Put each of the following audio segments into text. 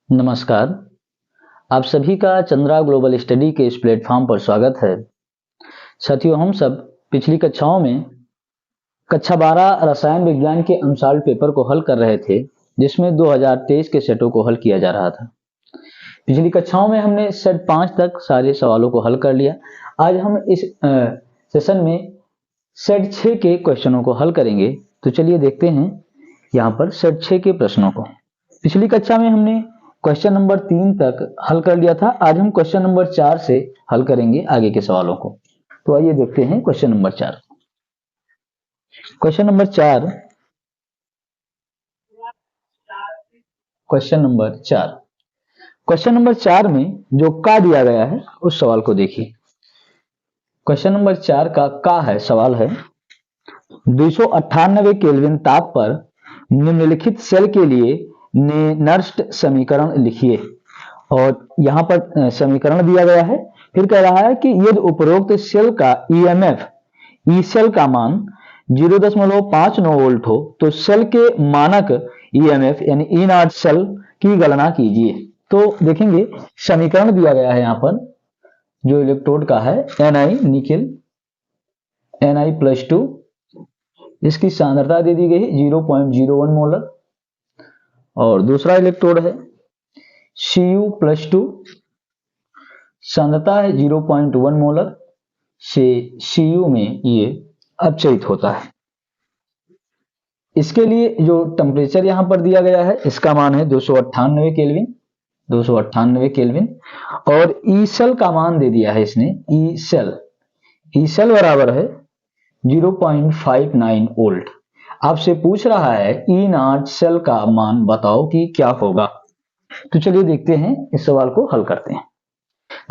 नमस्कार। आप सभी का चंद्रा ग्लोबल स्टडी के इस प्लेटफॉर्म पर स्वागत है। साथियों, हम सब पिछली कक्षाओं में कक्षा 12 रसायन विज्ञान के अनुसार पेपर को हल कर रहे थे, जिसमें 2023 के सेटों को हल किया जा रहा था। पिछली कक्षाओं में हमने सेट 5 तक सारे सवालों को हल कर लिया। आज हम इस सेशन में सेट 6 के क्वेश्चनों को हल करेंगे। तो चलिए देखते हैं यहाँ पर सेट 6 के प्रश्नों को। पिछली कक्षा में हमने क्वेश्चन नंबर 3 तक हल कर लिया था। आज हम क्वेश्चन नंबर 4 से हल करेंगे आगे के सवालों को। तो आइए देखते हैं question number 4। Question number 4 question number 4 में जो का दिया गया है उस सवाल को देखिए। क्वेश्चन नंबर 4 का है, सवाल है 298 केल्विन ताप पर निम्नलिखित सेल के लिए नर्स्ट समीकरण लिखिए। और यहाँ पर समीकरण दिया गया है। फिर कह रहा है कि यदि उपरोक्त सेल का ईएमएफ ई सेल का मान 0.59 वोल्ट हो तो सेल के मानक ईएमएफ यानी ई नॉट सेल की गणना कीजिए। तो देखेंगे समीकरण दिया गया है यहाँ पर, जो इलेक्ट्रोड का है Ni निकेल Ni+2, इसकी सांद्रता दे दी गई है 0.01 मोलर। और दूसरा इलेक्ट्रोड है Cu+2, सांद्रता है 0.1 मोलर। से Cu में ये अपचयित होता है। इसके लिए जो टेम्परेचर यहां पर दिया गया है, इसका मान है 298 केल्विन। और ई सेल का मान दे दिया है इसने, ई सेल बराबर है 0.59 वोल्ट। आपसे पूछ रहा है ई नॉट सेल का मान बताओ कि क्या होगा। तो चलिए देखते हैं, इस सवाल को हल करते हैं।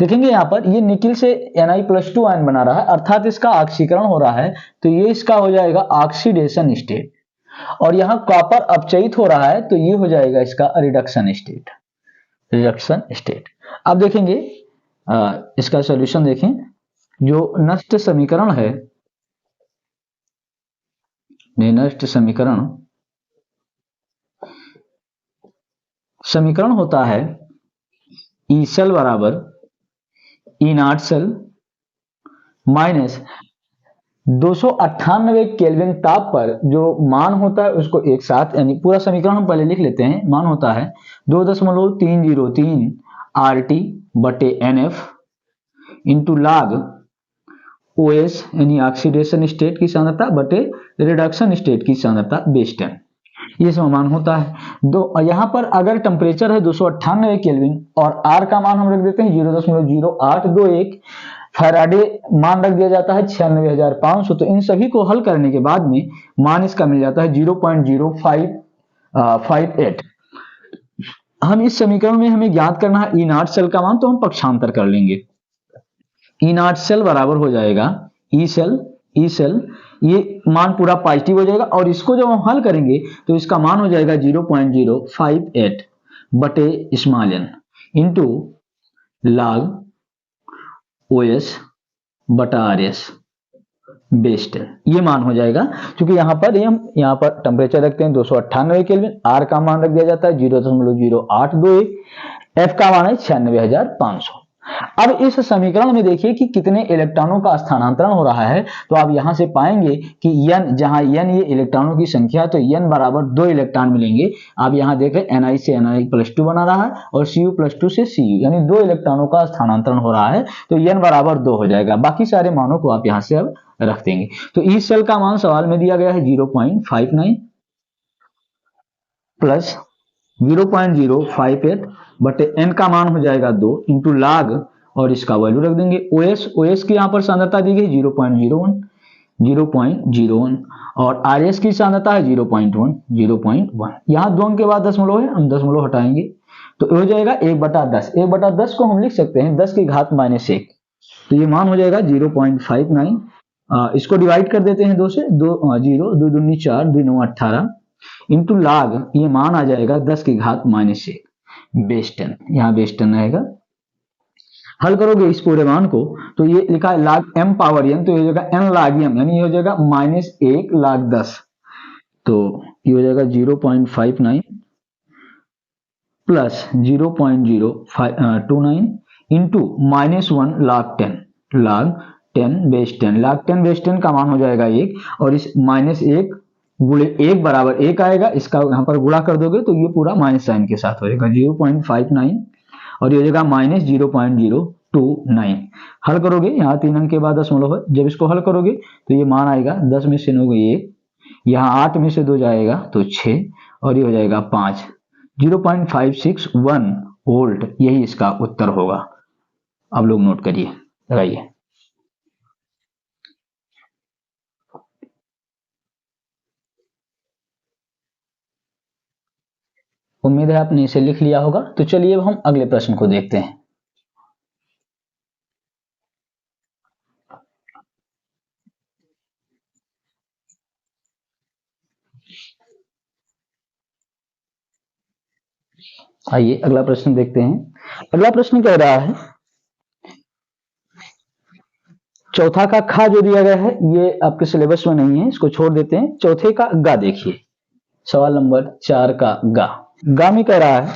देखेंगे यहाँ पर ये निकिल से Ni+2 आयन बना रहा है, अर्थात इसका ऑक्सीकरण हो रहा है। तो ये इसका हो जाएगा ऑक्सीडेशन स्टेट। और यहाँ कॉपर अपचयित हो रहा है, तो ये हो जाएगा इसका रिडक्शन स्टेट। अब देखेंगे इसका सॉल्यूशन देखें। जो नष्ट समीकरण है, समीकरण होता है ई सेल बराबर ई नॉट सेल माइनस 298 केल्विन ताप पर जो मान होता है उसको एक साथ, यानी पूरा समीकरण हम पहले लिख लेते हैं। मान होता है 2.303 RT बटे NF इंटू लाग OS यानी ऑक्सीडेशन स्टेट की सांद्रता बटे रिडक्शन स्टेट की सांद्रता बेस 10, ये समान होता है। यहाँ पर अगर टेम्परेचर है 298 केल्विन और R का मान हम रख देते हैं 0.0821, फैराडे मान रख दिया जाता है 96,500। तो इन सभी को हल करने के बाद में मान इसका मिल जाता है 0.0558। हम इस समीकरण में हमें ज्ञात करना है ई नॉट सेल का मान, तो हम पक्षांतर कर लेंगे। ई नॉट सेल बराबर हो जाएगा ई सेल, ये मान पूरा पॉजिटिव हो जाएगा। और इसको जब हम हल करेंगे तो इसका मान हो जाएगा 0.058 बटे small n into log OS बटा RS बेस 10, ये मान हो जाएगा। क्योंकि यहाँ पर टेम्परेचर रखते हैं 298 केल्विन, R का मान रख दिया जाता है 0.0821, F का मान है 96,500। अब इस समीकरण में देखिए कि कितने इलेक्ट्रॉनों का स्थानांतरण हो रहा है। तो आप यहां से पाएंगे कि n, जहां n ये इलेक्ट्रॉनों की संख्या है, तो n बराबर 2 इलेक्ट्रॉन मिलेंगे। आप यहां देखें Ni से Ni+2 बना रहा है और Cu+2 से Cu, यानी 2 इलेक्ट्रॉनों का स्थानांतरण हो रहा है। तो n बराबर 2 हो जाएगा। बाकी सारे मानों को आप यहां से अब रख देंगे। तो ई सेल का मान सवाल में दिया गया है 0.59 प्लस 0.058 बटे n का मान हो जाएगा 2 इंटू लाग, और इसका वैल्यू रख देंगे। OS की यहाँ पर सांद्रता दी गई 0.01 और RS की सांद्रता है 0.1। यहाँ 2 के बाद दशमलव है, हम दशमलव हटाएंगे तो हो जाएगा 1/10। 1/10 को हम लिख सकते हैं 10 की घात -1। तो ये मान हो जाएगा 0.59। इसको डिवाइड कर देते हैं 2 से, 2 0 2 दूनी 4 2 9 18 इंटू लाग, ये मान आ जाएगा 10 की घात -1 बेस 10। यहाँ बेस 10 रहेगा। हल करोगे इस पूरे मान को तो ये लिखा है log m पावर n, तो ये हो जाएगा n log m, यानी ये हो जाएगा -1 log 10। तो ये हो जाएगा 0.59 plus 0.029 into -1 log 10 base 10 log 10 base 10 का मान हो जाएगा 1, और इस -1 गुणे 1 बराबर 1 आएगा, इसका यहाँ पर गुणा कर दोगे तो ये पूरा माइनस साइन के साथ हो जाएगा 0.59 और ये हो जाएगा -0.029। हल करोगे, यहाँ 3 अंक के बाद दशमलव है, जब इसको हल करोगे तो ये मान आएगा 10 में से 9 गई 1, यहाँ 8 में से 2 जाएगा तो 6 और ये हो जाएगा 5। 0.561 वोल्ट यही इसका उत्तर होगा। अब लोग नोट करिए, लगाइए। उम्मीद है आपने इसे लिख लिया होगा। तो चलिए अब हम अगले प्रश्न को देखते हैं। आइए अगला प्रश्न देखते हैं। अगला प्रश्न कह रहा है, चौथा का खा जो दिया गया है ये आपके सिलेबस में नहीं है, इसको छोड़ देते हैं। चौथे का गा देखिए, सवाल नंबर 4 का गा में कह रहा है,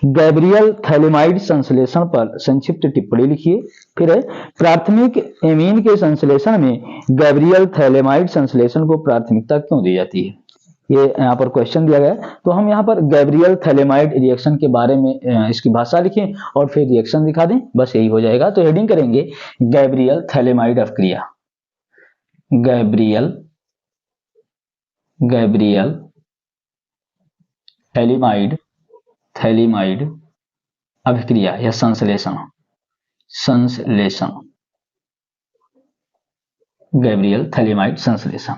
गैब्रियल थैलेमाइड संश्लेषण पर संक्षिप्त टिप्पणी लिखिए। फिर है, प्राथमिक एमीन के संश्लेषण में गैब्रियल थैलेमाइड संश्लेषण को प्राथमिकता क्यों दी जाती है। ये यहाँ पर क्वेश्चन दिया गया है, तो हम यहाँ पर गैब्रियल थैलेमाइड रिएक्शन के बारे में इसकी भाषा लिखें और फिर रिएक्शन दिखा दें, बस यही हो जाएगा। तो हेडिंग करेंगे गैब्रियल थैलेमाइड अभिक्रिया, गैब्रियल थैलेमाइड अभिक्रिया या संश्लेषण, गैब्रियल थैलेमाइड संश्लेषण।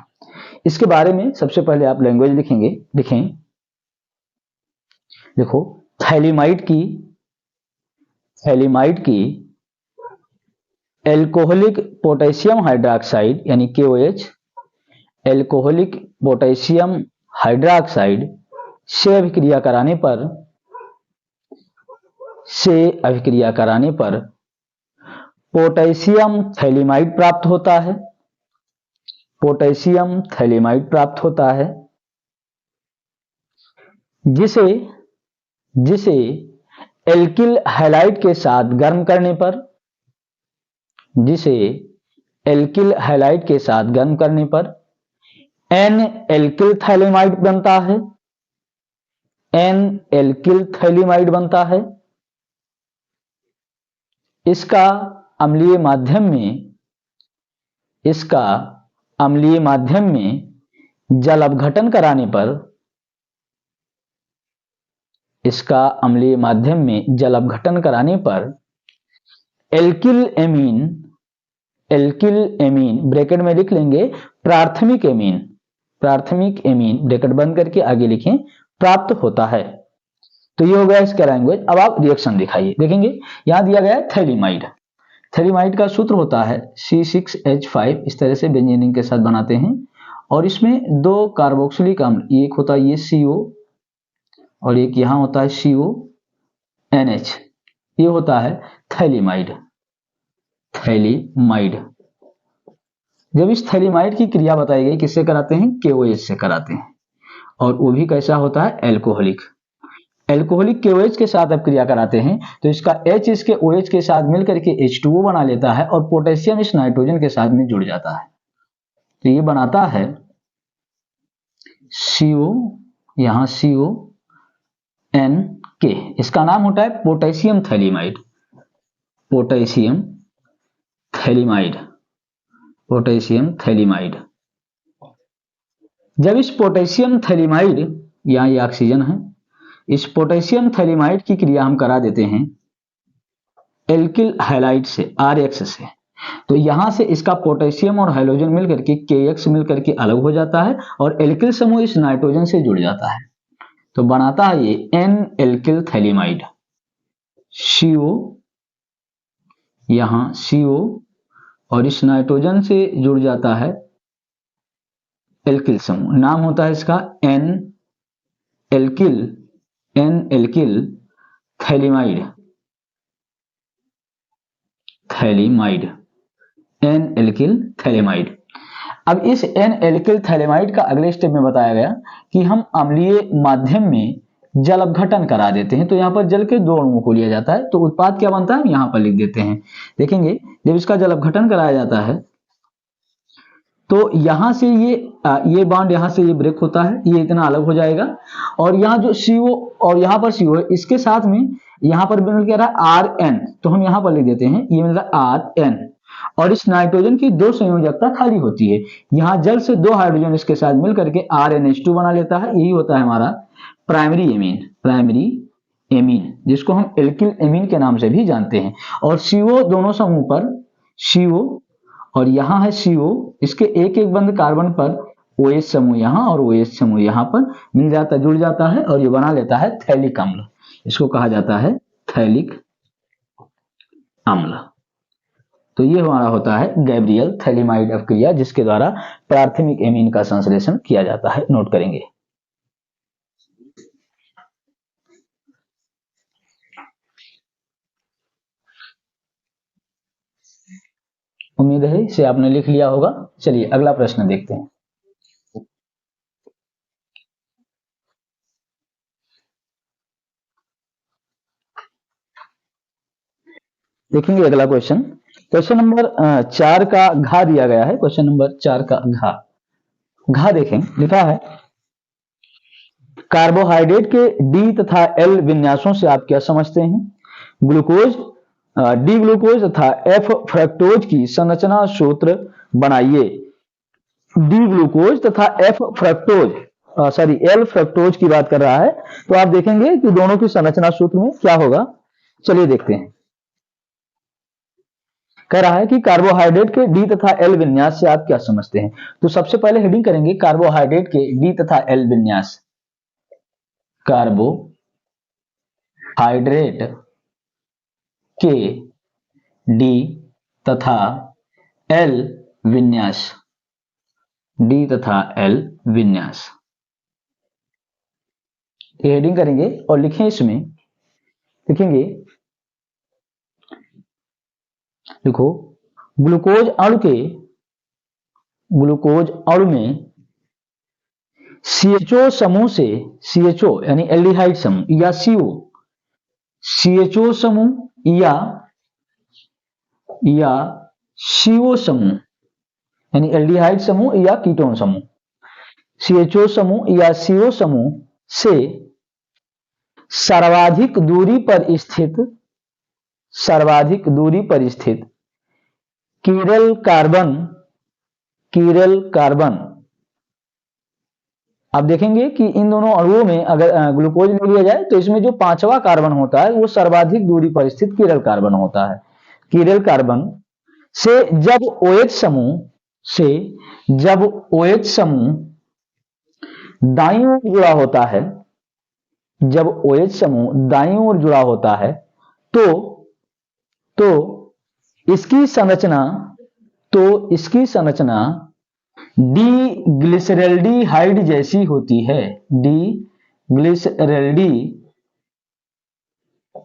इसके बारे में सबसे पहले आप लैंग्वेज लिखें। देखो, थैलेमाइड की एल्कोहलिक पोटेशियम हाइड्रोक्साइड यानी KOH, एल्कोहलिक पोटेशियम हाइड्रोक्साइड से अभिक्रिया कराने पर पोटेशियम थैलेमाइड प्राप्त होता है, जिसे एल्किल हैलाइड के साथ गर्म करने पर एन एल्किल थैलेमाइड बनता है। इसका अम्लीय माध्यम में जल अपघटन कराने पर एल्किल एमीन ब्रैकेट में लिख लेंगे, प्राथमिक एमीन ब्रैकेट बंद करके आगे लिखें, प्राप्त होता है। तो ये हो गया इसका लैंग्वेज। अब आप रिएक्शन दिखाइए। देखेंगे यहां दिया गया है थैलेमाइड का सूत्र होता है C6H5, इस तरह से बेंजीनिंग के साथ बनाते हैं, और इसमें 2 कार्बोक्सिलिक अम्ल, एक होता है ये CO और एक यहां होता है CONH, ये होता है थैलेमाइड। जब इस थैलेमाइड की क्रिया बताई गई, किससे कराते हैं, KOH से कराते हैं, और वो भी कैसा होता है, एल्कोहलिक KOH के साथ अब क्रिया कराते हैं तो इसका H इसके OH के साथ मिलकर के H2O बना लेता है और पोटेशियम इस नाइट्रोजन के साथ में जुड़ जाता है, तो ये बनाता है CO, यहां CONK, इसका नाम होता है पोटेशियम थैलेमाइड। जब इस पोटेशियम थैलेमाइड, यहां ये ऑक्सीजन है, इस पोटेशियम थैलेमाइड की क्रिया हम करा देते हैं एल्किल हैलाइड से, RX से, तो यहां से इसका पोटेशियम और हाइड्रोजन मिलकर के KX मिलकर के अलग हो जाता है और एल्किल समूह इस नाइट्रोजन से जुड़ जाता है, तो बनाता है ये N एल्किल थैलेमाइड, CO, यहां CO और इस नाइट्रोजन से जुड़ जाता है एल्किल समूह, नाम होता है इसका N एल्किल थैलेमाइड। अब इस N एल्किल थैलेमाइड का अगले स्टेप में बताया गया कि हम अम्लीय माध्यम में जल अपघटन करा देते हैं, तो यहाँ पर जल के दो अणुओं को लिया जाता है, तो उत्पाद क्या बनता है हम यहाँ पर लिख देते हैं। देखेंगे जब इसका जल अपघटन कराया जाता है तो यहां से ये बॉन्ड यहां से ये ब्रेक होता है, ये इतना अलग हो जाएगा, और यहाँ जो CO और यहाँ पर CO है, इसके साथ में यहाँ पर मिल क्या रहा RN, तो हम यहाँ पर लिख देते हैं ये मिल रहा RN, और इस नाइट्रोजन की दो संयोजकता खाली होती है, यहाँ जल से दो हाइड्रोजन इसके साथ मिल करके RNH2 बना लेता है, यही होता है हमारा प्राइमरी एमीन, जिसको हम एल्किल एमीन के नाम से भी जानते हैं। और CO दोनों समूह पर CO और यहाँ है CO, इसके एक एक बंद कार्बन पर OH समूह यहाँ और OH समूह यहाँ पर मिल जाता जुड़ जाता है, और ये बना लेता है थैलिक अम्ल, इसको कहा जाता है थैलिक अम्ल। तो ये हमारा होता है गैब्रियल थैलिमाइड अपक्रिया, जिसके द्वारा प्राथमिक एमीन का संश्लेषण किया जाता है। नोट करेंगे। उम्मीद है इसे आपने लिख लिया होगा। चलिए अगला प्रश्न देखते हैं। देखेंगे अगला क्वेश्चन, क्वेश्चन नंबर 4 का घा दिया गया है। क्वेश्चन नंबर 4 का घा देखें, लिखा है कार्बोहाइड्रेट के डी तथा एल विन्यासों से आप क्या समझते हैं? ग्लूकोज, डी ग्लूकोज तथा एफ फ्रक्टोज की संरचना सूत्र बनाइए। डी ग्लूकोज तथा एफ फ्रक्टोज एल फ्रक्टोज की बात कर रहा है, तो आप देखेंगे कि दोनों की संरचना सूत्र में क्या होगा। चलिए देखते हैं। कह रहा है कि कार्बोहाइड्रेट के डी तथा एल विन्यास से आप क्या समझते हैं। तो सबसे पहले हेडिंग करेंगे कार्बोहाइड्रेट के डी तथा एल विन्यास। कार्बोहाइड्रेट के डी तथा एल विन्यास, डी तथा एल विन्यास, ये हेडिंग करेंगे और लिखें, इसमें लिखेंगे, लिखो ग्लूकोज अणु में CHO समूह से, CHO यानी एल्डिहाइड समूह, या CO, CHO समूह या CO समूह यानी एल्डिहाइड समूह या कीटोन समूह, CHO समूह या CO समूह से सर्वाधिक दूरी पर स्थित कीरल कार्बन, आप देखेंगे कि इन दोनों अणुओं में अगर ग्लूकोज ले लिया जाए तो इसमें जो पांचवा कार्बन होता है वो सर्वाधिक दूरी पर स्थित कीरल कार्बन होता है। कीरल कार्बन से जब OH समूह दाईं ओर जुड़ा होता है, जब OH समूह दाईं ओर जुड़ा होता है तो इसकी संरचना डी ग्लिसरल्डिहाइड जैसी होती है। डी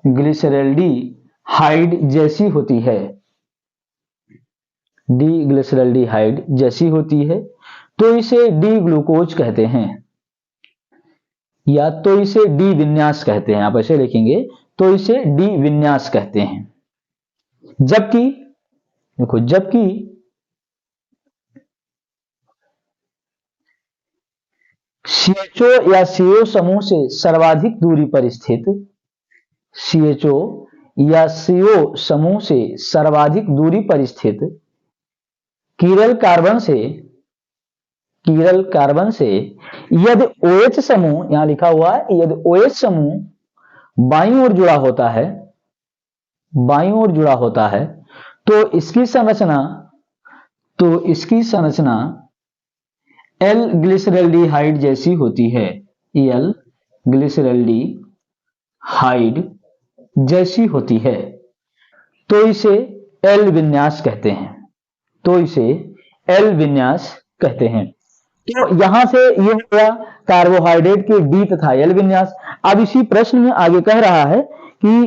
ग्लिसरल्डिहाइड जैसी होती है। डी ग्लिसरल्डिहाइड जैसी होती है, तो इसे डी ग्लूकोज कहते हैं, या तो इसे डी विन्यास कहते हैं। आप ऐसे लिखेंगे, तो इसे डी विन्यास कहते हैं। जबकि देखो, जबकि CHO या CO समूह से सर्वाधिक दूरी पर स्थित, CHO या CO समूह से सर्वाधिक दूरी पर स्थित कीरल कार्बन से यदि OH समूह, यहां लिखा हुआ है, यदि OH समूह बाईं ओर जुड़ा होता है तो इसकी संरचना एल ग्लिसरल्डिहाइड जैसी होती है। एल ग्लिसरल्डिहाइड जैसी होती है, तो इसे एल विन्यास कहते हैं। तो यहां से ये हो गया कार्बोहाइड्रेट के डी तथा एल विन्यास। अब इसी प्रश्न में आगे कह रहा है कि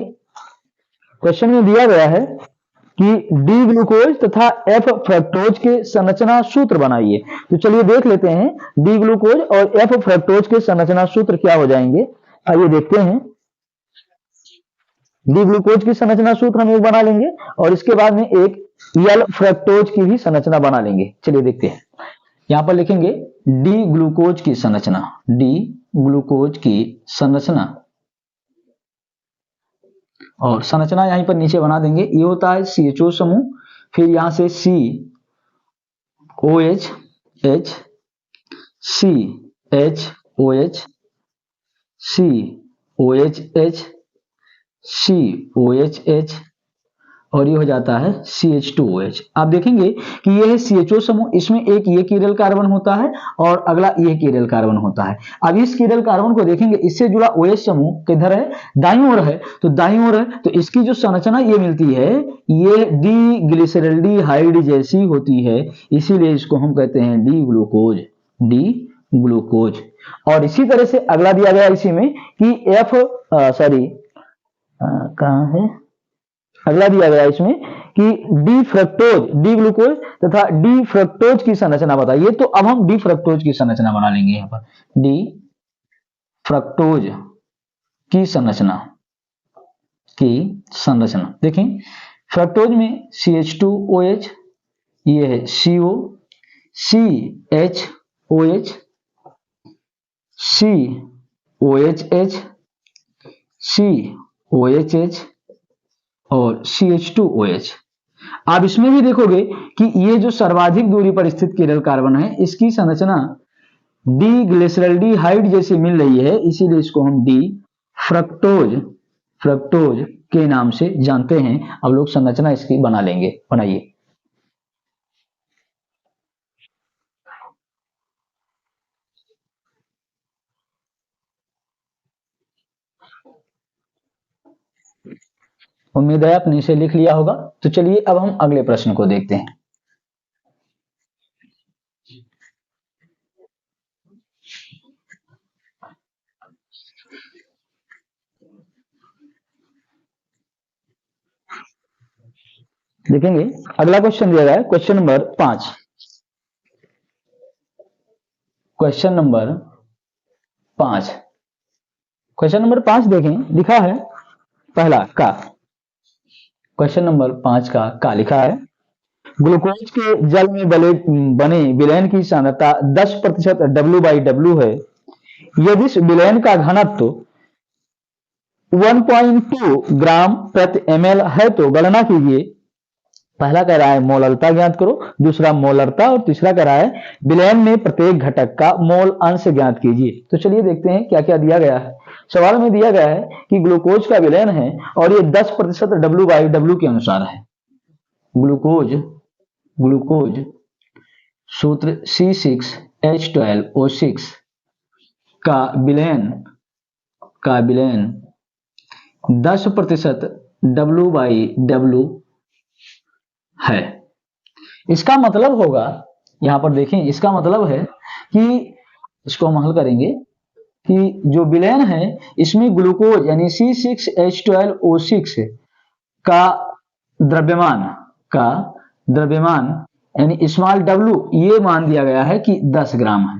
क्वेश्चन में दिया गया है कि डी ग्लूकोज तथा एफ फ्रक्टोज के संरचना सूत्र बनाइए। तो चलिए देख लेते हैं डी ग्लूकोज और एफ फ्रक्टोज के संरचना सूत्र क्या हो जाएंगे। आइए देखते हैं। डी ग्लूकोज की संरचना सूत्र हम एक बना लेंगे और इसके बाद में एक एल फ्रक्टोज की भी संरचना बना लेंगे। चलिए देखते हैं। यहां पर लिखेंगे डी ग्लूकोज की संरचना, डी ग्लूकोज की संरचना, और संरचना यहीं पर नीचे बना देंगे। ये होता है CHO समूह, फिर यहां से COH, CHOH, COHH, COHH, और ये हो जाता है CH2OH। आप देखेंगे कि ये है CHO समूह, इसमें एक ये कीरल कार्बन होता है और अगला ये कीरल कार्बन होता है। अब इस कीरल कार्बन को देखेंगे, इससे जुड़ा OH समूह किधर है, दाईं ओर है, तो दाईं ओर है, तो इसकी जो संरचना ये मिलती है ये डी ग्लिसरल्डिहाइड जैसी होती है, इसीलिए इसको हम कहते हैं डी ग्लूकोज, डी ग्लूकोज। और इसी तरह से अगला दिया गया इसी में कि कहां है, अगला दिया गया इसमें कि डी फ्रक्टोज, डी ग्लूकोज तथा डी फ्रक्टोज की संरचना बताइए। तो अब हम डी फ्रक्टोज की संरचना बना लेंगे। यहां पर डी फ्रक्टोज की संरचना, देखें फ्रक्टोज में CH2OH, ये है CO, CHOH, COHH, COHH और CH2OH। आप इसमें भी देखोगे कि ये जो सर्वाधिक दूरी पर स्थित कीरल कार्बन है, इसकी संरचना डी ग्लिसरल्डिहाइड जैसी मिल रही है, इसीलिए इसको हम डी फ्रक्टोज के नाम से जानते हैं। अब लोग संरचना इसकी बना लेंगे, बनाइए। उम्मीद है आपने इसे लिख लिया होगा। तो चलिए अब हम अगले प्रश्न को देखते हैं। देखेंगे अगला क्वेश्चन दिया गया है, question number 5। Question number 5, question number 5 देखें, लिखा है पहला का, क्वेश्चन नंबर 5 का लिखा है ग्लूकोज के जल में बने विलयन की सांद्रता 10% W/W है। यदि इस विलयन का घनत्व 1.2 ग्राम प्रति ml है तो गणना कीजिए। पहला कह रहा है मोलरता ज्ञात करो, दूसरा मोलरता, और तीसरा कह रहा है विलयन में प्रत्येक घटक का मोल अंश ज्ञात कीजिए। तो चलिए देखते हैं क्या क्या दिया गया है। सवाल में दिया गया है कि ग्लूकोज का विलयन है और ये 10% W/W के अनुसार है। ग्लूकोज सूत्र C6H12O6 का विलयन 10% W/W है। इसका मतलब होगा, यहां पर देखें, इसका मतलब है कि इसको हम हल करेंगे कि जो विलयन है इसमें ग्लूकोज यानी C6H12O6 का द्रव्यमान यानी स्मॉल w ये मान दिया गया है कि 10 ग्राम है।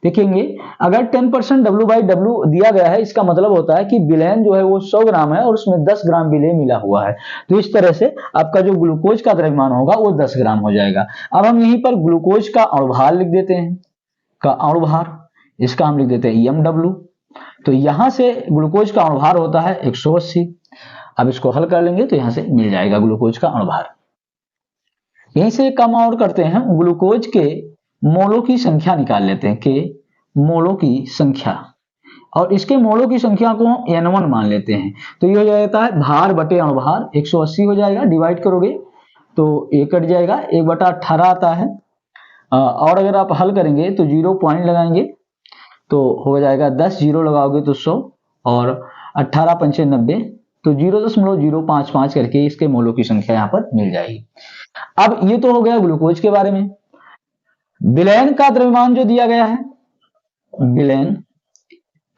देखेंगे अगर 10% W/W दिया गया है, इसका मतलब होता है कि विलयन जो है वो 100 ग्राम है और उसमें 10 ग्राम विलय मिला हुआ है। तो इस तरह से आपका जो ग्लूकोज का द्रव्यमान होगा वो 10 ग्राम हो जाएगा। अब हम यहीं पर ग्लूकोज का अणुभार लिख देते हैं, इसका हम लिख देते हैं MW। तो यहां से ग्लूकोज का अणुभार होता है 180। अब इसको हल कर लेंगे तो यहां से मिल जाएगा ग्लूकोज का अणुभार। यहीं से कम और करते हैं, ग्लूकोज के मोलों की संख्या निकाल लेते हैं, के मोलों की संख्या, और इसके मोलों की संख्या को N1 मान लेते हैं। तो ये हो जाता है भार बटे अणुभार, 180 हो जाएगा, डिवाइड करोगे तो ये कट जाएगा, 1/18 आता है। और अगर आप हल करेंगे तो 0 पॉइंट लगाएंगे तो हो जाएगा 10, 0 लगाओगे तो 100, और 18 पंचे 90, तो 0.055 करके इसके मोलों की संख्या यहाँ पर मिल जाएगी। अब ये तो हो गया ग्लूकोज के बारे में। विलयन का द्रव्यमान जो दिया गया है, विलयन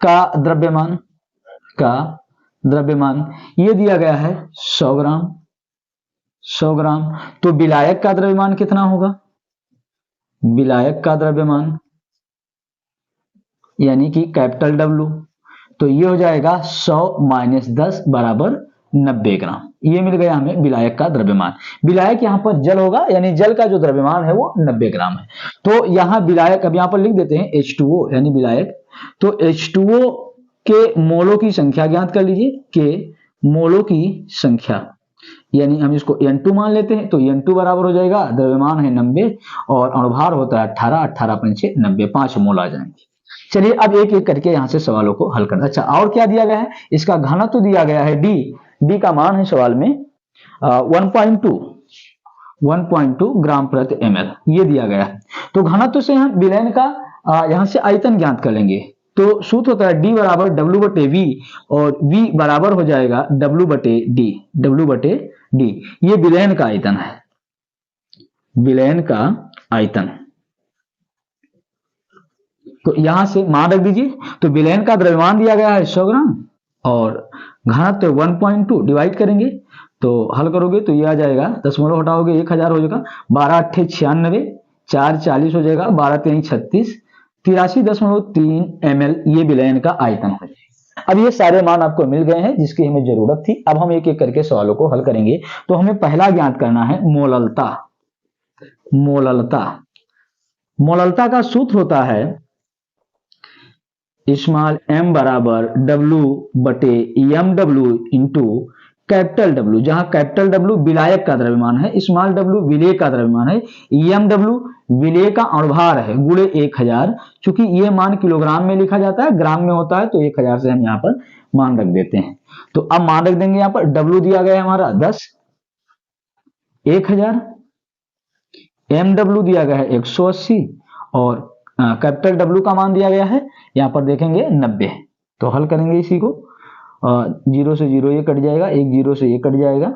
का द्रव्यमान ये दिया गया है 100 ग्राम। तो विलायक का द्रव्यमान कितना होगा, विलायक का द्रव्यमान यानी कि कैपिटल W, तो ये हो जाएगा 100 माइनस 10 बराबर 90 ग्राम। ये मिल गया हमें विलायक का द्रव्यमान। विलायक यहाँ पर जल होगा, यानी जल का जो द्रव्यमान है वो 90 ग्राम है। तो यहाँ विलायक, अब यहाँ पर लिख देते हैं H2O यानी विलायक। तो H2O के मोलों की संख्या ज्ञात कर लीजिए, के मोलों की संख्या, यानी हम इसको N2 मान लेते हैं। तो N2 बराबर हो जाएगा, द्रव्यमान है 90 और अणुभार होता है 18, 18 पंचे 90, 5 मोल आ जाएंगे। चलिए अब एक एक करके यहां से सवालों को हल करना। अच्छा, और क्या दिया गया है, इसका घनत्व तो दिया गया है डी का मान है सवाल में 1.2 ग्राम प्रति ml, ये दिया गया है। तो घनत्व से हम विलयन का यहां से आयतन ज्ञात कर लेंगे। तो सूत्र होता है D बराबर W बटे V, और V बराबर हो जाएगा W बटे D, W बटे D। ये विलयन का आयतन है, विलयन का आयतन। तो यहां से मान रख दीजिए। तो विलयन का द्रव्यमान दिया गया है 100 ग्राम और घनत्व 1.2, डिवाइड करेंगे तो हल करोगे तो ये आ जाएगा, दशमलव हटाओगे 1000 हो जाएगा, 12 8 96, 4 40 हो जाएगा, 12 3 36, 83.3 ml ये विलयन का आयतन हो जाएगा। अब ये सारे मान आपको मिल गए हैं जिसकी हमें जरूरत थी। अब हम एक एक करके सवालों को हल करेंगे। तो हमें पहला ज्ञात करना है मोललता। मोललता, मोललता का सूत्र होता है स्मॉल m बराबर W बटे mw इंटू कैपिटल W, जहां कैपिटल W विलायक का द्रव्यमान है, स्मॉल w विलेय का द्रव्यमान है, mw विलेय का अणुभार है, गुणे 1000। चूंकि ये मान किलोग्राम में लिखा जाता है, ग्राम में होता है, तो 1000 से हम यहाँ पर मान रख देते हैं। तो अब मान रख देंगे, यहाँ पर W दिया गया है हमारा 10, 1000, mw दिया गया है 180 और कैपिटल W का मान दिया गया है यहाँ पर देखेंगे 90। तो हल करेंगे इसी को, 0 से 0 ये कट जाएगा, 1 0 से ये कट जाएगा।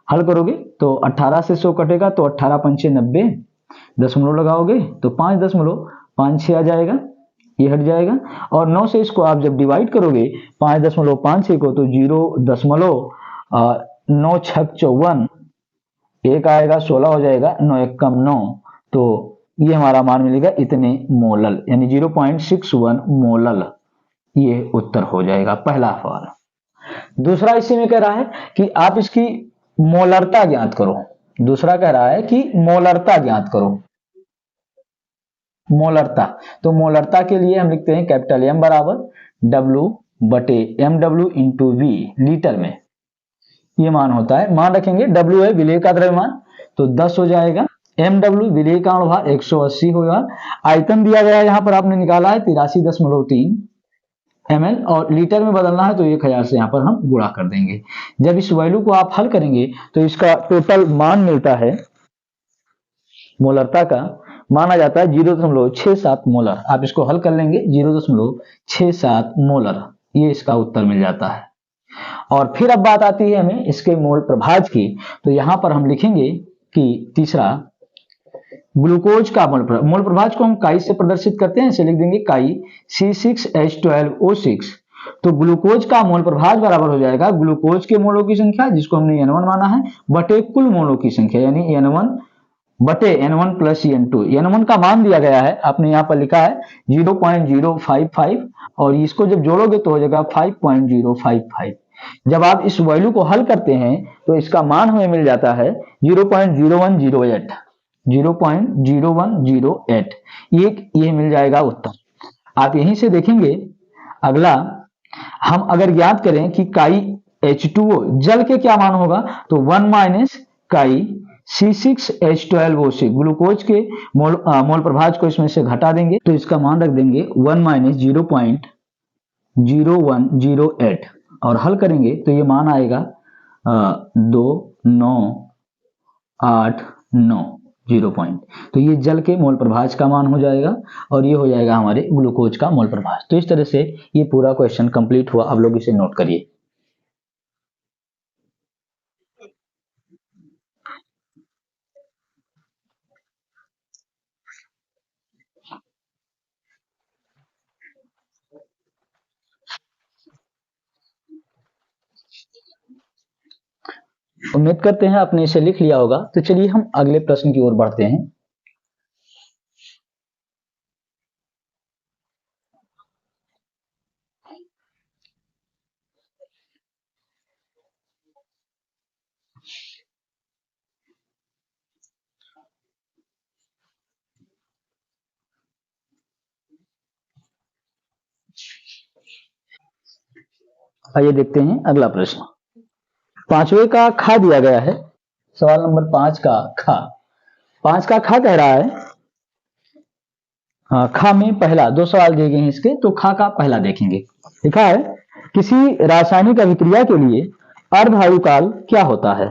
हल करोगे तो 18 से 100 कटेगा तो 18 पंचे 90, दशमलव लगाओगे तो 5.56 आ जाएगा, ये हट जाएगा। और 9 से इसको आप जब डिवाइड करोगे 5.56 को तो 0.9 छक 54, एक आएगा 16 हो जाएगा, 9 1 कम 9, तो ये हमारा मान मिलेगा इतने मोलल, यानी 0.61 मोलल। ये उत्तर हो जाएगा पहला सवाल। दूसरा इसी में कह रहा है कि आप इसकी मोलरता ज्ञात करो। दूसरा कह रहा है कि मोलरता ज्ञात करो। मोलरता, तो मोलरता के लिए हम लिखते हैं कैपिटल M बराबर W बटे mw इंटू V लीटर में, ये मान होता है। मान रखेंगे W है विलेय का द्रव्यमान, तो 10 हो जाएगा, mw विलेय का अणुभार 180 होगा। आयतन दिया गया है, यहाँ पर आपने निकाला है 83.3 ml और लीटर में बदलना है तो 1000 से यहाँ पर हम गुणा कर देंगे। जब इस वैल्यू को आप हल करेंगे तो इसका टोटल मान मिलता है, मोलरता का मान आ जाता है 0.67 मोलर। आप इसको हल कर लेंगे 0.67 मोलर, ये इसका उत्तर मिल जाता है। और फिर अब बात आती है हमें इसके मोल प्रभाज की। तो यहां पर हम लिखेंगे कि तीसरा ग्लूकोज का मोल प्रभाज को हम काई से प्रदर्शित करते हैं, इसे लिख देंगे काई C6H12O6। तो ग्लूकोज का मोल प्रभाज बराबर हो जाएगा ग्लूकोज के मोलों की संख्या, जिसको हमने N1 माना है, बटे कुल मोलों की संख्या, यानी N1 बटे N1 प्लस N2। N1 का मान दिया गया है, आपने यहाँ पर लिखा है 0.055 और इसको जब जोड़ोगे तो हो जाएगा 5.055। जब आप इस वैल्यू को हल करते हैं तो इसका मान हमें मिल जाता है 0.0108, 0.0108, ये मिल जाएगा उत्तर। आप यहीं से देखेंगे। अगला हम अगर ज्ञात करें कि काई H2O जल के क्या मान होगा, तो 1 माइनस काई C6H12O6 ग्लूकोज के मोल प्रभाज को इसमें से घटा देंगे तो इसका मान रख देंगे 1 माइनस 0.0108 और हल करेंगे तो ये मान आएगा 2989 0 पॉइंट। तो ये जल के मोल प्रभाज का मान हो जाएगा और ये हो जाएगा हमारे ग्लूकोज का मोल प्रभाज। तो इस तरह से ये पूरा क्वेश्चन कंप्लीट हुआ। अब लोग इसे नोट करिए। उम्मीद करते हैं आपने इसे लिख लिया होगा। तो चलिए हम अगले प्रश्न की ओर बढ़ते हैं। आइए देखते हैं अगला प्रश्न। पांचवे का खा दिया गया है, सवाल नंबर 5 का खा। 5 का खा कह रहा है, खा में पहला 2 सवाल दिए गए हैं इसके, तो खा का पहला देखेंगे। लिखा है किसी रासायनिक अभिक्रिया के लिए अर्ध आयुकाल क्या होता है?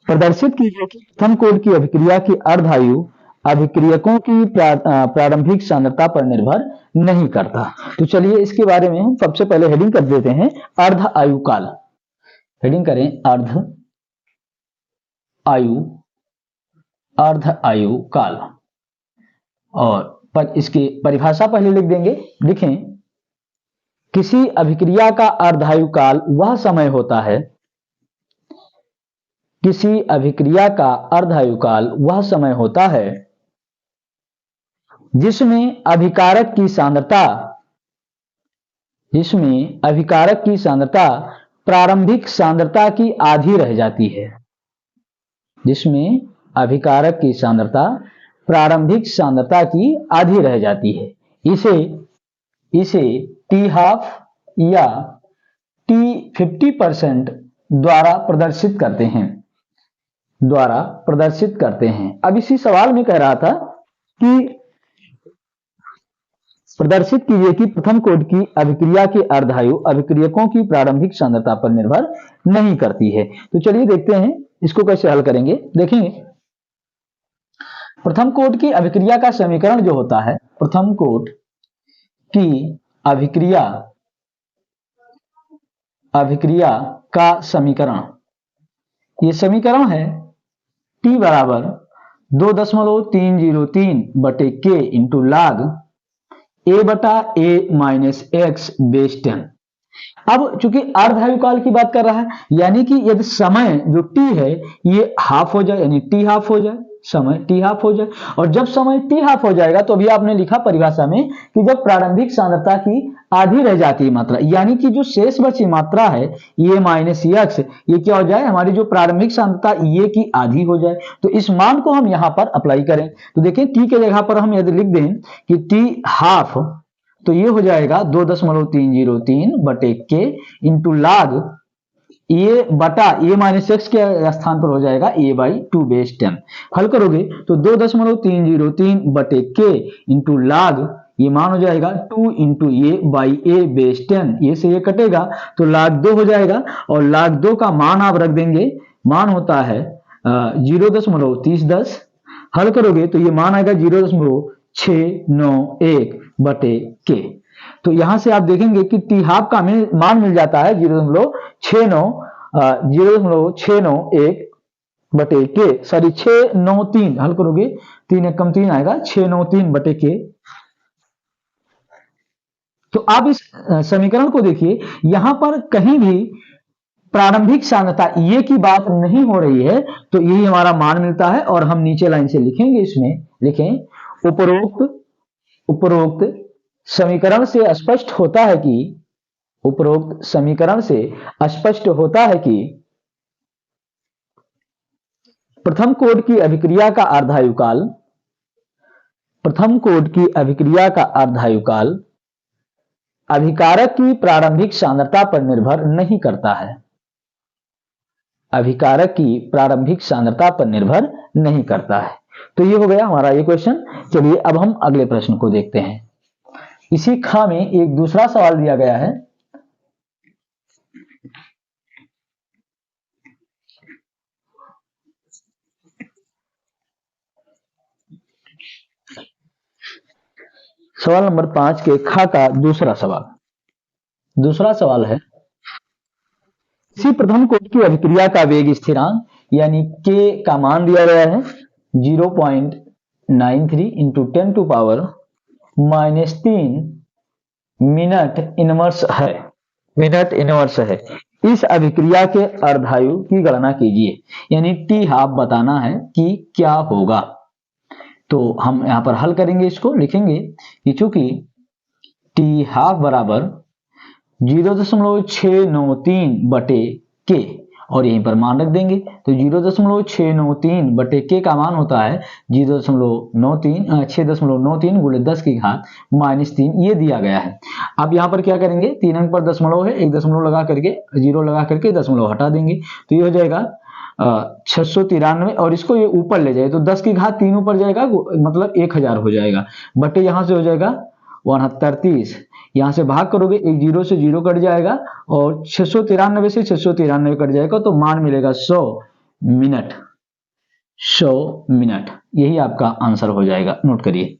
प्रदर्शित कीजिए कि प्रथम कोड की अभिक्रिया की अर्ध आयु अभिक्रियकों की प्रारंभिक सांद्रता पर निर्भर नहीं करता। तो चलिए इसके बारे में हम सबसे पहले हेडिंग कर देते हैं, अर्ध आयुकाल। हेडिंग करें अर्ध आयु, अर्ध आयु काल, और पर इसकी परिभाषा पहले लिख देंगे। लिखें किसी अभिक्रिया का अर्धायु काल वह समय होता है, किसी अभिक्रिया का अर्धायु काल वह समय होता है जिसमें अभिकारक की सांद्रता, जिसमें अभिकारक की सांद्रता प्रारंभिक सांद्रता की आधी रह जाती है, जिसमें अभिकारक की सांद्रता प्रारंभिक सांद्रता की आधी रह जाती है। इसे टी हाफ या टी 50% द्वारा प्रदर्शित करते हैं, द्वारा प्रदर्शित करते हैं। अब इसी सवाल में कह रहा था कि प्रदर्शित कीजिए कि प्रथम कोड की अभिक्रिया के अर्धायु अभिक्रियकों की प्रारंभिक सांद्रता पर निर्भर नहीं करती है। तो चलिए देखते हैं इसको कैसे हल करेंगे। देखेंगे प्रथम कोड की अभिक्रिया का समीकरण जो होता है, प्रथम कोड की अभिक्रिया का समीकरण, ये समीकरण है T बराबर 2.303 बटे K इंटू लाग A बटा A माइनस एक्स बेस 10। अब चूंकि अर्धायुकाल की बात कर रहा है, यानी कि यदि समय जो T है ये हाफ हो जाए, यानी T हाफ हो जाए, समय T हाफ हो जाए, और जब समय T हाफ हो जाएगा तो अभी आपने लिखा परिभाषा में कि जब प्रारंभिक सांद्रता की आधी रह जाती है मात्रा, यानी कि जो शेष बची मात्रा है ये माइनस एक्स, ये क्या हो जाए, हमारी जो प्रारंभिक सांद्रता ये की आधी हो जाए। तो इस मान को हम यहां पर अप्लाई करें, तो देखिए T के जगह पर हम यदि लिख दें कि T हाफ, तो ये हो जाएगा 2.303 बटे K इंटू लाग ए बटा ए माइनस एक्स के स्थान पर हो जाएगा ए बाई 2 बेस 10। हल करोगे तो 2.303 बटे के इंटू लाग, ये मान हो जाएगा 2 into A by A base 10, ये से ये कटेगा तो लाग 2 हो जाएगा, और लाग 2 का मान आप रख देंगे, मान होता है 0.3010। हल करोगे तो ये मान आएगा 0.691 बटे के। तो यहां से आप देखेंगे कि टी हाफ का मान मिल जाता है 0.691 बटे के, सॉरी 693। हल करोगे 3 कम 3 आएगा 693 बटे के। तो आप इस समीकरण को देखिए, यहां पर कहीं भी प्रारंभिक सांद्रता ये की बात नहीं हो रही है, तो यही हमारा मान मिलता है। और हम नीचे लाइन से लिखेंगे, इसमें लिखें उपरोक्त समीकरण से स्पष्ट होता है कि, उपरोक्त समीकरण से स्पष्ट होता है कि प्रथम कोड की अभिक्रिया का अर्धायुकाल, प्रथम कोड की अभिक्रिया का अर्धायुकाल अभिकारक की प्रारंभिक सांद्रता पर निर्भर नहीं करता है, अभिकारक की प्रारंभिक सांद्रता पर निर्भर नहीं करता है। तो ये हो गया हमारा ये क्वेश्चन। चलिए अब हम अगले प्रश्न को देखते हैं। इसी खा में एक दूसरा सवाल दिया गया है। सवाल नंबर 5 के खा का दूसरा सवाल है, इसी प्रथम कोड की अभिक्रिया का वेग स्थिरांक यानी K का मान दिया गया है 0.93 into 10 to power -3 minute inverse है, मिनट इनवर्स है। इस अभिक्रिया के अर्धायु की गणना कीजिए, यानी टी हाफ बताना है कि क्या होगा। तो हम यहां पर हल करेंगे, इसको लिखेंगे कि चूंकि टी हाफ बराबर 0.693 बटे के, और यहीं पर मान रख देंगे। तो 0.693 बटे k का मान होता है 6.93 गुणे 10 की घात -3, ये दिया गया है। अब यहाँ पर क्या करेंगे, 3 अंक पर दशमलव है, एक दशमलव लगा करके 0 लगा करके दशमलव हटा देंगे, तो ये हो जाएगा 693, और इसको ये ऊपर ले जाए तो 10 की घात 3 ऊपर जाएगा, मतलब 1000 हो जाएगा, बटे यहाँ से हो जाएगा 6930, यहाँ से भाग करोगे, एक 0 से 0 कट जाएगा और 693 से 693 कट जाएगा, तो मान मिलेगा 100 मिनट। 100 मिनट, यही आपका आंसर हो जाएगा, नोट करिए।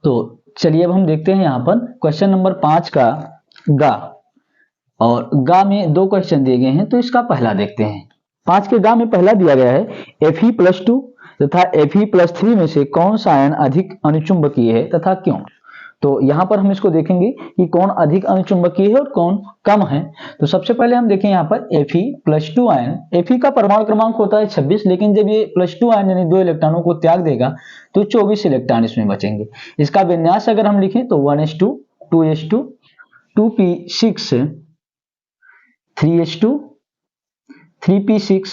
तो चलिए अब हम देखते हैं यहाँ पर क्वेश्चन नंबर 5 का गा, और गा में 2 क्वेश्चन दिए गए हैं, तो इसका पहला देखते हैं। 5 के गा में पहला दिया गया है Fe+2 तथा Fe+3 में से कौन सा आयन अधिक अनुचुंबकीय है तथा क्यों। तो यहाँ पर हम इसको देखेंगे कि कौन अधिक अनुचुंबकीय है और कौन कम है। तो सबसे पहले हम देखें यहाँ पर Fe+2 आयन, Fe का परमाणु क्रमांक होता है 26, लेकिन जब ये +2 आयन यानी 2 इलेक्ट्रॉनों को त्याग देगा तो 24 इलेक्ट्रॉन इसमें बचेंगे। इसका विन्यास अगर हम लिखें तो 1s2 2s2 2p6 3s2 3p6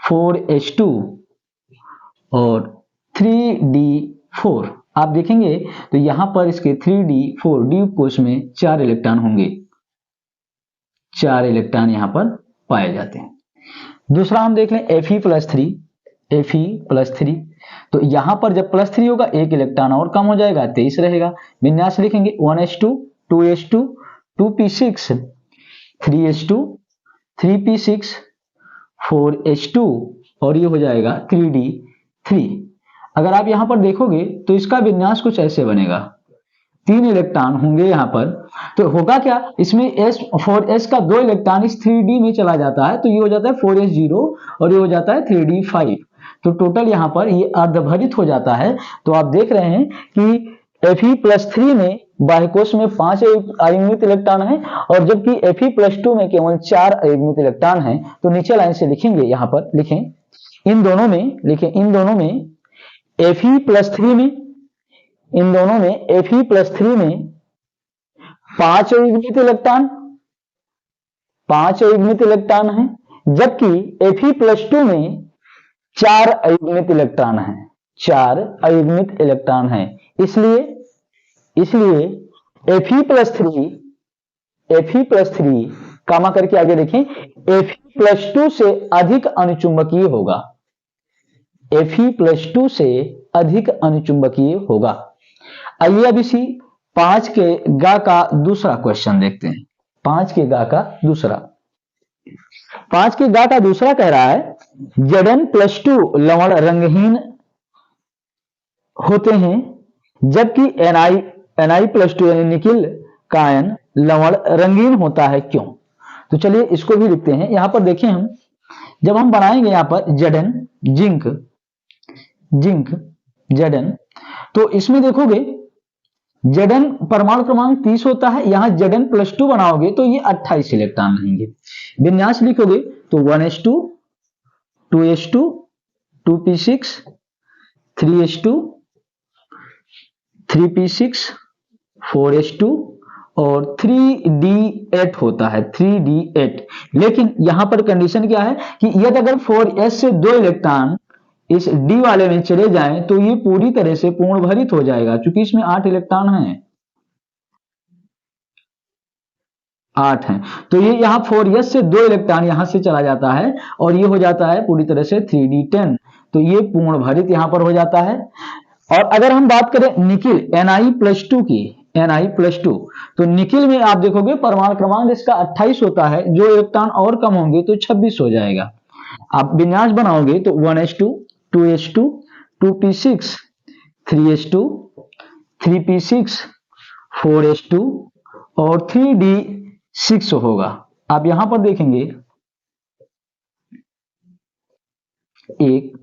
4s2 और 3d4। आप देखेंगे तो यहां पर इसके 3d4 डी कोश में 4 इलेक्ट्रॉन होंगे, 4 इलेक्ट्रॉन यहां पर पाए जाते हैं। दूसरा हम देख लें Fe+3, Fe+3, तो यहां पर जब +3 होगा 1 इलेक्ट्रॉन और कम हो जाएगा, 23 रहेगा। विन्यास लिखेंगे 1s2 2s2 2p6 3s2 3p6 4s2 और ये हो जाएगा 3d3। अगर आप यहां पर देखोगे तो इसका विन्यास कुछ ऐसे बनेगा, 3 इलेक्ट्रॉन होंगे यहां पर, तो होगा क्या, इसमें S4s का 2 इलेक्ट्रॉन इस 3d में चला जाता है, तो ये हो जाता है 4s0 और ये हो जाता है 3d5, तो टोटल यहां पर ये अर्धभरित हो जाता है। तो आप देख रहे हैं कि Fe+3 में बाह्य कोश में 5 अयुग्मित इलेक्ट्रॉन है, और जबकि Fe+2 में केवल 4 अयुग्मित इलेक्ट्रॉन है। तो नीचे लाइन से लिखेंगे, यहां पर लिखें, इन दोनों में लिखें, इन दोनों में Fe+3 में, इन दोनों में Fe+3 में 5 अयुग्मित इलेक्ट्रॉन, 5 अयुग्मित इलेक्ट्रॉन है, जबकि Fe+2 में 4 अयुग्मित इलेक्ट्रॉन है, 4 अयुग्मित इलेक्ट्रॉन है। इसलिए Fe+3 कामा करके आगे देखें, Fe+2 से अधिक अनुचुंबकीय होगा, Fe+2 से अधिक अनुचुंबकीय होगा। आइए अब इसी 5 के गा का दूसरा क्वेश्चन देखते हैं। 5 के गा का दूसरा, 5 के गा का दूसरा कह रहा है Zn+2 लवण रंगहीन होते हैं, जबकि Ni+2 यानी निकिल का आयन लवण रंगीन होता है, क्यों। तो चलिए इसको भी लिखते हैं। यहां पर देखें, हम जब हम बनाएंगे यहां पर Zn जिंक Zn, तो इसमें देखोगे Zn परमाणु क्रमांक 30 होता है, यहां Zn+2 बनाओगे तो ये 28 इलेक्ट्रॉन रहेंगे। विन्यास लिखोगे तो 1s2 2s2 2p6 3s2 3p6 4s2 और 3d8 होता है, 3d8। लेकिन यहां पर कंडीशन क्या है कि यदि अगर 4s से 2 इलेक्ट्रॉन इस d वाले में चले जाएं तो ये पूरी तरह से पूर्ण भरित हो जाएगा, क्योंकि इसमें 8 इलेक्ट्रॉन हैं, 8 हैं, तो ये यहां 4s से 2 इलेक्ट्रॉन यहां से चला जाता है और ये हो जाता है पूरी तरह से 3d10, तो ये पूर्ण भरित यहां पर हो जाता है। और अगर हम बात करें निकिल Ni+2 की, Ni+2, तो निकिल में आप देखोगे परमाणु क्रमांक इसका 28 होता है, जो इलेक्ट्रॉन और कम होंगे तो 26 हो जाएगा। आप विन्यास बनाओगे तो 1s2 2s2 2p6 3s2 3p6 4s2 और 3d6 होगा। आप यहां पर देखेंगे 1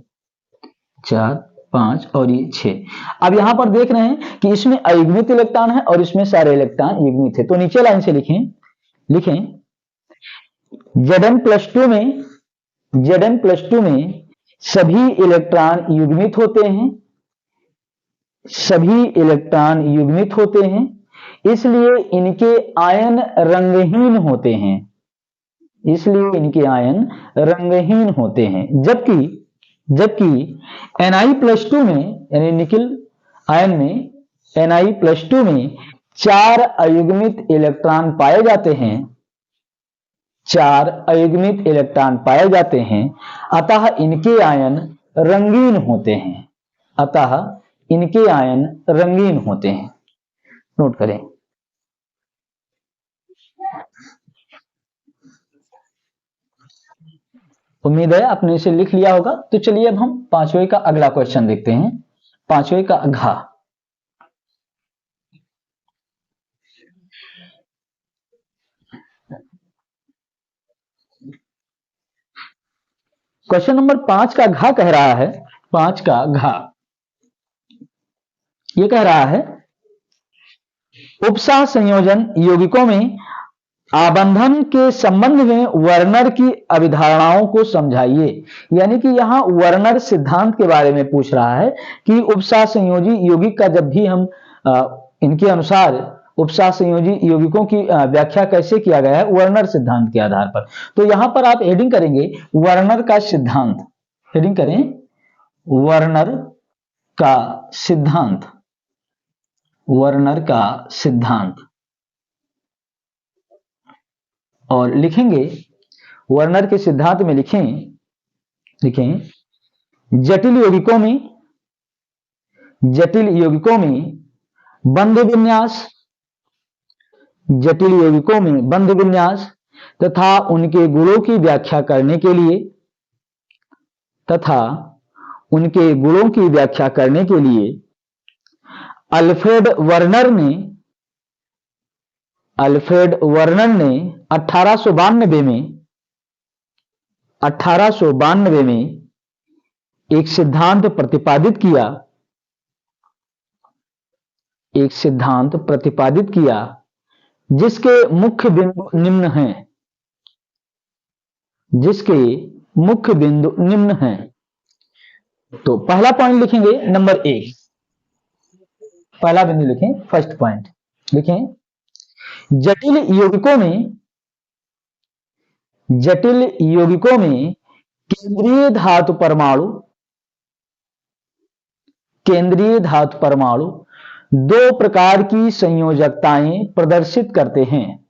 4 5 और ये 6। अब यहां पर देख रहे हैं कि इसमें अयुग्मित इलेक्ट्रॉन है और इसमें सारे इलेक्ट्रॉन युग्मित है। तो नीचे लाइन से लिखें Zn+2 में सभी इलेक्ट्रॉन युग्मित होते हैं, सभी इलेक्ट्रॉन युग्मित होते हैं, इसलिए इनके आयन रंगहीन होते हैं, इसलिए इनके आयन रंगहीन होते हैं। जबकि Na+2 में यानी निकिल आयन में Na+2 में 4 अयुग्मित इलेक्ट्रॉन पाए जाते हैं, 4 अयुग्मित इलेक्ट्रॉन पाए जाते हैं, अतः इनके आयन रंगीन होते हैं, अतः इनके आयन रंगीन होते हैं। नोट करें। उम्मीद है आपने इसे लिख लिया होगा। तो चलिए अब हम पांचवें का अगला क्वेश्चन देखते हैं। पांचवें का घ। क्वेश्चन नंबर 5 का घ कह रहा है, 5 का घ ये कह रहा है उपसह संयोजन यौगिकों में आबंधन के संबंध में वर्नर की अभिधारणाओं को समझाइए। यानी कि यहां वर्नर सिद्धांत के बारे में पूछ रहा है कि उपसह संयोजी यौगिक का जब भी हम इनके अनुसार उपसह संयोजी यौगिकों की व्याख्या कैसे किया गया है, वर्नर सिद्धांत के आधार पर। तो यहां पर आप हेडिंग करेंगे वर्नर का सिद्धांत, हेडिंग करें वर्नर का सिद्धांत, वर्नर का सिद्धांत, और लिखेंगे वर्नर के सिद्धांत में लिखें जटिल यौगिकों में बंध विन्यास, जटिल यौगिकों में बंध विन्यास तथा उनके गुणों की व्याख्या करने के लिए अल्फ्रेड वर्नर ने 1892 में एक सिद्धांत प्रतिपादित किया जिसके मुख्य बिंदु निम्न हैं। तो पहला पॉइंट लिखेंगे नंबर 1, पहला बिंदु लिखें, फर्स्ट पॉइंट लिखें जटिल यौगिकों में केंद्रीय धातु परमाणु 2 प्रकार की संयोजकताएं प्रदर्शित करते हैं,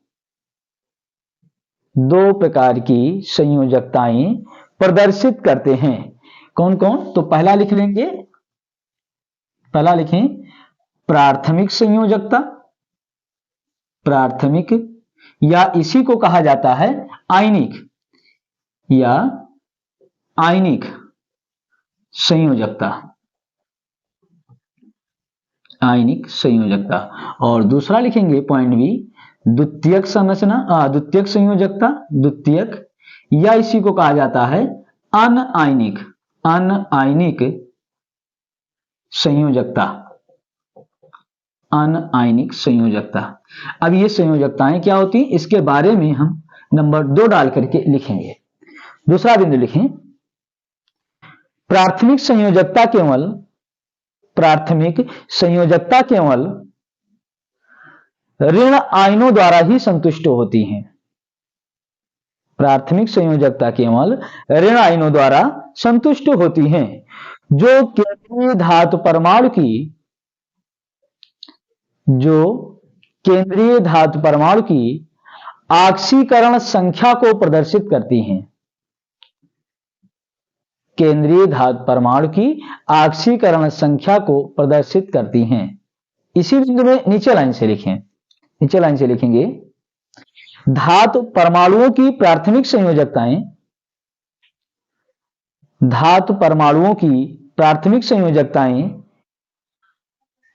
2 प्रकार की संयोजकताएं प्रदर्शित करते हैं। कौन कौन? तो पहला लिख लेंगे, पहला लिखें प्राथमिक संयोजकता, प्राथमिक या इसी को कहा जाता है आयनिक या आयनिक संयोजकता, आयनिक संयोजकता। और दूसरा लिखेंगे पॉइंट बी द्वितीयक संरचना, द्वितीयक संयोजकता, द्वितीयक या इसी को कहा जाता है अनआयनिक, अनआयनिक संयोजकता, अनआयनिक संयोजकता। अब ये संयोजकताएं क्या होती हैं इसके बारे में हम नंबर 2 डाल करके लिखेंगे। दूसरा बिंदु लिखें प्राथमिक संयोजकता केवल ऋण आयनों द्वारा ही संतुष्ट होती हैं, प्राथमिक संयोजकता केवल ऋण आयनों द्वारा संतुष्ट होती हैं जो केंद्रीय धातु परमाणु की ऑक्सीकरण संख्या को प्रदर्शित करती हैं, केंद्रीय धातु परमाणु की ऑक्सीकरण संख्या को प्रदर्शित करती हैं। इसी बिंदु में नीचे लाइन से लिखेंगे धातु परमाणुओं की प्राथमिक संयोजकताएं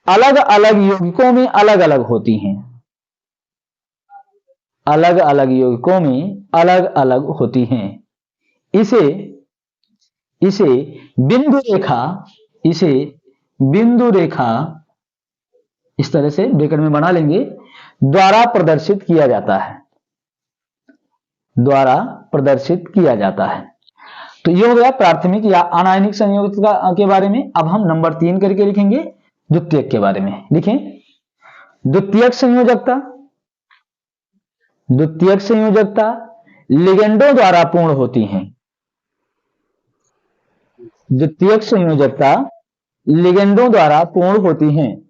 अलग अलग यौगिकों में अलग अलग होती हैं, अलग अलग यौगिकों में अलग अलग होती हैं। इसे बिंदु रेखा इस तरह से ब्रैकेट में बना लेंगे द्वारा प्रदर्शित किया जाता है। तो ये हो गया प्राथमिक या अनायनिक संयोजकता के बारे में। अब हम नंबर 3 करके लिखेंगे द्वितीयक के बारे में लिखें। द्वितीयक संयोजकता लिगेंडों द्वारा पूर्ण होती हैं। द्वितीयक संयोजकता लिगेंडों द्वारा पूर्ण होती हैं।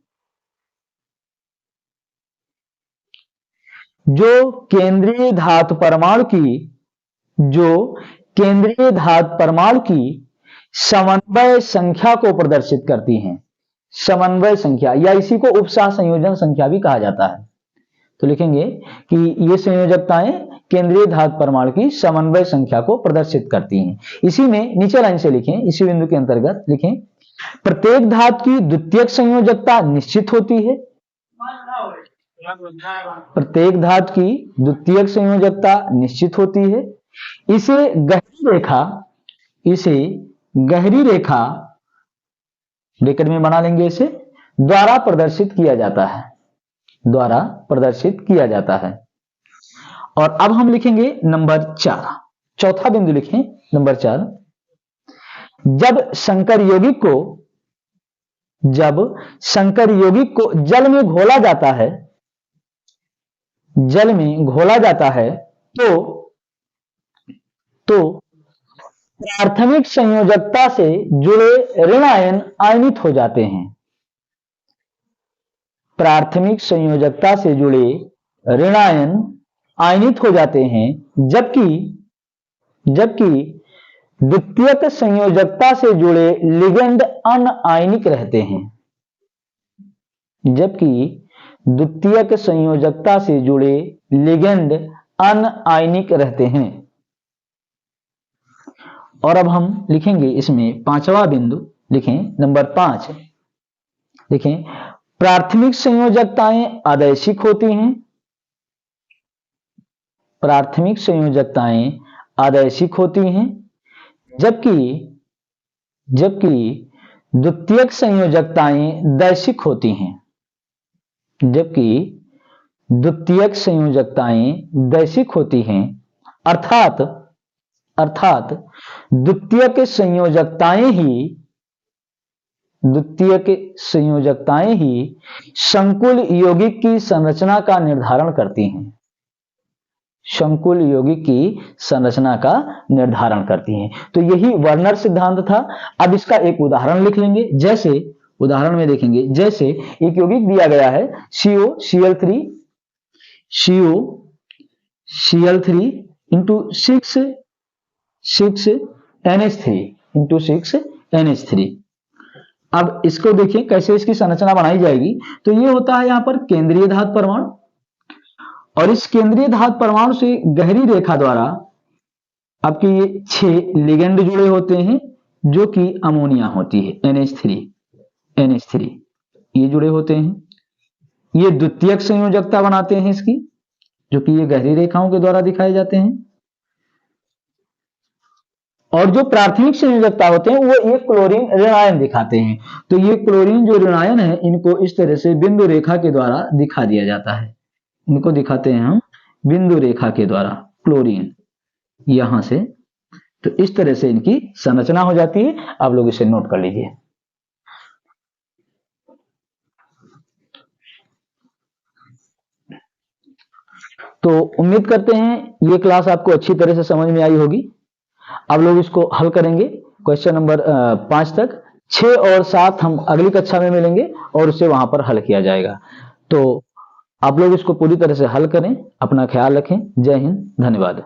जो केंद्रीय धातु परमाणु की समन्वय संख्या को प्रदर्शित करती हैं। समन्वय संख्या या इसी को उपसह संयोजन संख्या भी कहा जाता है। तो लिखेंगे कि ये संयोजकताएं केंद्रीय धातु परमाणु की समन्वय संख्या को प्रदर्शित करती हैं। इसी में नीचे लाइन से लिखें, इसी बिंदु के अंतर्गत लिखें, प्रत्येक धातु की द्वितीयक संयोजकता निश्चित होती है। प्रत्येक धातु की द्वितीयक संयोजकता निश्चित होती है। इसे गहरी रेखा ब्रैकेट में बना लेंगे, इसे द्वारा प्रदर्शित किया जाता है। और अब हम लिखेंगे नंबर 4, चौथा बिंदु लिखें नंबर 4। जब संकर यौगिक को जल में घोला जाता है तो प्राथमिक संयोजकता से जुड़े ऋण आयन आयनित हो जाते हैं। प्राथमिक संयोजकता से जुड़े ऋण आयन आयनित हो जाते हैं, जबकि द्वितीयक संयोजकता से जुड़े लिगेंड अनआयनिक रहते हैं। जबकि द्वितीयक संयोजकता से जुड़े लिगेंड अनआयनिक रहते हैं। और अब हम लिखेंगे इसमें पांचवा बिंदु, लिखें नंबर 5, लिखें प्राथमिक संयोजकताएं आदैशिक होती हैं। प्राथमिक संयोजकताएं आदैशिक होती हैं, जबकि द्वितीयक संयोजकताएं दैशिक होती हैं। जबकि द्वितीयक संयोजकताएं दैशिक होती हैं, अर्थात द्वितीयक संयोजकताएं ही संकुल यौगिक की संरचना का निर्धारण करती हैं। संकुल यौगिक की संरचना का निर्धारण करती हैं। तो यही वर्नर सिद्धांत था। अब इसका एक उदाहरण लिख लेंगे। जैसे उदाहरण में देखेंगे, जैसे एक यौगिक दिया गया है COCl3 इंटू 6NH3 अब इसको देखिए कैसे इसकी संरचना बनाई जाएगी। तो ये होता है यहां पर केंद्रीय धातु परमाणु, और इस केंद्रीय धातु परमाणु से गहरी रेखा द्वारा आपके ये 6 लिगेंड जुड़े होते हैं, जो कि अमोनिया होती है NH3 ये जुड़े होते हैं। ये द्वितीयक संयोजकता बनाते हैं इसकी, जो कि ये गहरी रेखाओं के द्वारा दिखाए जाते हैं। और जो प्राथमिक संयोजकता होते हैं वो ये क्लोरीन ऋण आयन दिखाते हैं। तो ये क्लोरीन जो ऋण आयन है, इनको इस तरह से बिंदु रेखा के द्वारा दिखा दिया जाता है। इनको दिखाते हैं हम बिंदु रेखा के द्वारा, क्लोरीन यहां से। तो इस तरह से इनकी संरचना हो जाती है। आप लोग इसे नोट कर लीजिए। तो उम्मीद करते हैं ये क्लास आपको अच्छी तरह से समझ में आई होगी। अब लोग इसको हल करेंगे क्वेश्चन नंबर 5 तक। 6 और 7 हम अगली कक्षा में मिलेंगे और उसे वहां पर हल किया जाएगा। तो आप लोग इसको पूरी तरह से हल करें। अपना ख्याल रखें। जय हिंद, धन्यवाद।